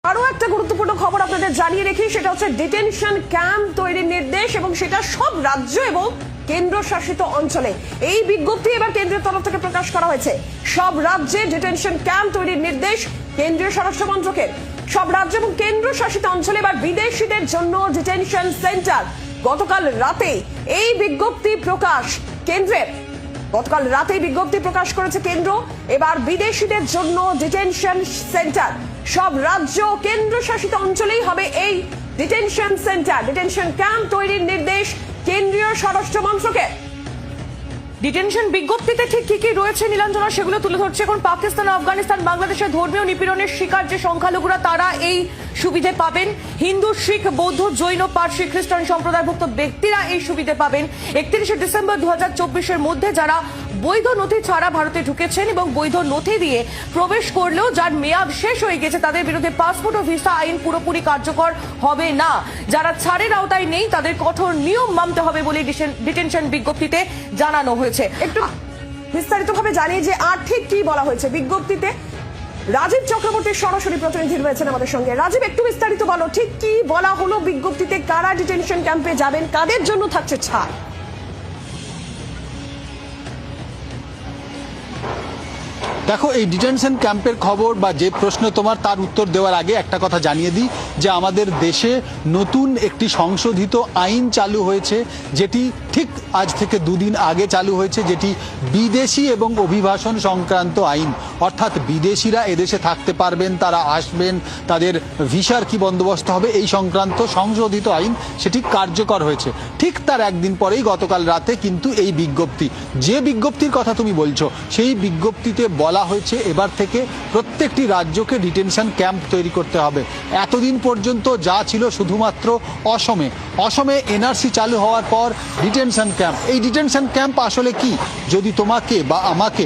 আরো একটা গুরুত্বপূর্ণ খবর আপনাদের জানিয়ে রেখি, সেটা হচ্ছে ডিটেনশন ক্যাম্প তৈরির নির্দেশ, এবং সেটা সব রাজ্য এবং কেন্দ্রশাসিত অঞ্চলে। এই বিজ্ঞপ্তি এবার কেন্দ্রের তরফ থেকে প্রকাশ করা হয়েছে। সব রাজ্যে ডিটেনশন ক্যাম্প তৈরির নির্দেশ কেন্দ্রীয় স্বরাষ্ট্র মন্ত্রকের। সব রাজ্য এবং কেন্দ্রশাসিত অঞ্চলে এবার বিদেশিদের জন্য ডিটেনশন সেন্টার। গতকাল রাতে এই বিজ্ঞপ্তি প্রকাশ কেন্দ্রের। গতকাল রাতে বিজ্ঞপ্তি প্রকাশ করেছে কেন্দ্র। এবার বিদেশিদের জন্য ডিটেনশন সেন্টার সব রাজ্য কেন্দ্রশাসিত অঞ্চলেই হবে। এই ডিটেনশন সেন্টার, ডিটেনশন ক্যাম্প তৈরির নির্দেশ কেন্দ্রীয় স্বরাষ্ট্র মন্ত্রকের। ডিটেনশন বিজ্ঞপ্তিতে ঠিক কি কি রয়েছে নীলাঞ্জনা, সেগুলো তুলে ধরছে। এখন পাকিস্তান, আফগানিস্তান, বাংলাদেশের ধর্মীয় নিপীড়নের শিকার যে সংখ্যালঘুরা, তারা এই সুবিধে পাবেন। হিন্দু, শিখ, বৌদ্ধ, জৈন, পার্সি, খ্রিস্টান সম্প্রদায়ভুক্ত ব্যক্তিরা এই সুবিধে পাবেন। 31শে ডিসেম্বর 2024-এর মধ্যে যারা বৈধ নথি ছাড়া ভারতে ঢুকেছেন এবং বৈধ নথি দিয়ে প্রবেশ করলেও যার মেয়াদ শেষ হয়ে গেছে, তাদের বিরুদ্ধে পাসপোর্ট ও ভিসা আইন পুরোপুরি কার্যকর হবে না। যারা ছাড়ের আওতায় নেই তাদের কঠোর নিয়ম মানতে হবে বলে ডিটেনশন বিজ্ঞপ্তিতে জানানো হয়েছে। একটু বিস্তারিতভাবে জানিয়ে যে আর ঠিক কি বলা হয়েছে বিজ্ঞপ্তিতে। রাজীব চক্রবর্তীর সরাসরি প্রতিনিধি রয়েছেন আমাদের সঙ্গে। রাজীব, একটু বিস্তারিত বলো, ঠিক কি বলা হলো বিজ্ঞপ্তিতে? কারা ডিটেনশন ক্যাম্পে যাবেন, কাদের জন্য থাকছে ছাড়? দেখো, এই ডিটেনশন ক্যাম্পের খবর বা যে প্রশ্ন তোমার, তার উত্তর দেওয়ার আগে একটা কথা জানিয়ে দিই যে আমাদের দেশে নতুন একটি সংশোধিত আইন চালু হয়েছে, যেটি ঠিক আজ থেকে দুদিন আগে চালু হয়েছে, যেটি বিদেশি এবং অভিবাসন সংক্রান্ত আইন। অর্থাৎ বিদেশিরা এদেশে থাকতে পারবেন, তারা আসবেন, তাদের ভিসার কি বন্দোবস্ত হবে, এই সংক্রান্ত সংশোধিত আইন সেটি কার্যকর হয়েছে। ঠিক তার একদিন পরেই গতকাল রাতে কিন্তু এই বিজ্ঞপ্তি, যে বিজ্ঞপ্তির কথা তুমি বলছো, সেই বিজ্ঞপ্তিতে বলা হয়েছে এবার থেকে প্রত্যেকটি রাজ্যকে ডিটেনশন ক্যাম্প তৈরি করতে হবে। এতদিন পর্যন্ত যা ছিল শুধুমাত্র অসমে এনআরসি চালু হওয়ার পর ডিটেনশন ক্যাম্প। এই ডিটেনশন ক্যাম্প আসলে কি, যদি তোমাকে বা আমাকে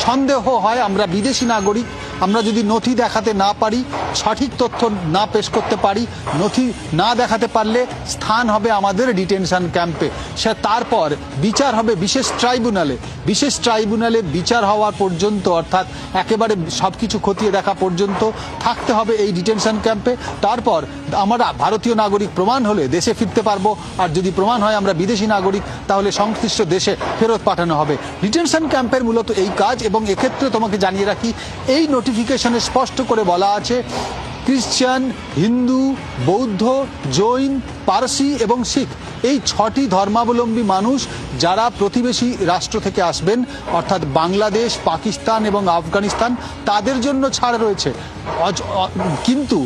সন্দেহ হয় আমরা বিদেশি নাগরিক, আমরা যদি নথি দেখাতে না পারি, সঠিক তথ্য না পেশ করতে পারি, নথি না দেখাতে পারলে স্থান হবে আমাদের ডিটেনশন ক্যাম্পে। সে তারপর বিচার হবে বিশেষ ট্রাইব্যুনালে। বিশেষ ট্রাইব্যুনালে বিচার হওয়ার পর্যন্ত, অর্থাৎ একেবারে সব কিছু খতিয়ে দেখা পর্যন্ত থাকতে হবে এই ডিটেনশন ক্যাম্পে। তারপর আমরা ভারতীয় নাগরিক প্রমাণ হলে দেশে ফিরতে পারবো, আর যদি প্রমাণ হয় আমরা বিদেশি নাগরিক, তাহলে সংশ্লিষ্ট দেশে ফেরত পাঠানো হবে। ডিটেনশন ক্যাম্পের মূলত এই কাজ। এবং এক্ষেত্রে তোমাকে জানিয়ে রাখি, এই নোটিফিকেশনে স্পষ্ট করে বলা আছে খ্রিস্টান, হিন্দু, বৌদ্ধ, জৈন, পারসি এবং শিখ, এই 6টি ধর্মাবলম্বী মানুষ যারা প্রতিবেশী রাষ্ট্র থেকে আসবেন, অর্থাৎ বাংলাদেশ, পাকিস্তান এবং আফগানিস্তান, তাদের জন্য ছাড় রয়েছে। কিন্তু